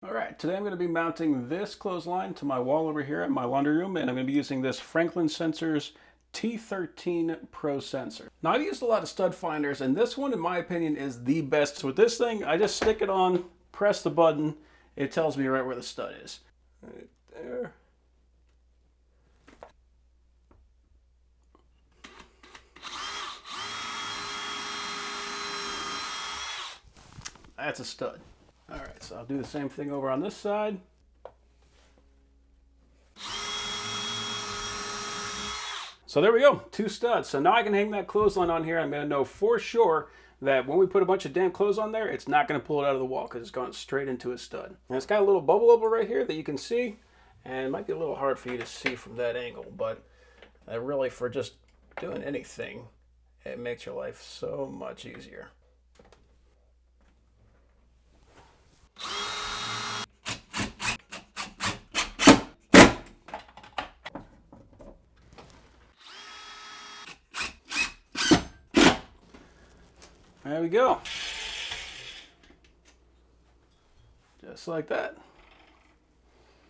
All right, today I'm going to be mounting this clothesline to my wall over here at my laundry room, and I'm going to be using this Franklin Sensors T13 Pro sensor. Now, I've used a lot of stud finders, and this one, in my opinion, is the best. So with this thing, I just stick it on, press the button, it tells me right where the stud is. Right there. That's a stud. All right, so I'll do the same thing over on this side. So there we go, 2 studs. So now I can hang that clothesline on here. I'm gonna know for sure that when we put a bunch of damn clothes on there, it's not gonna pull it out of the wall because it's gone straight into a stud. And it's got a little bubble over right here that you can see, and it might be a little hard for you to see from that angle, but really for just doing anything, it makes your life so much easier. There we go. Just like that.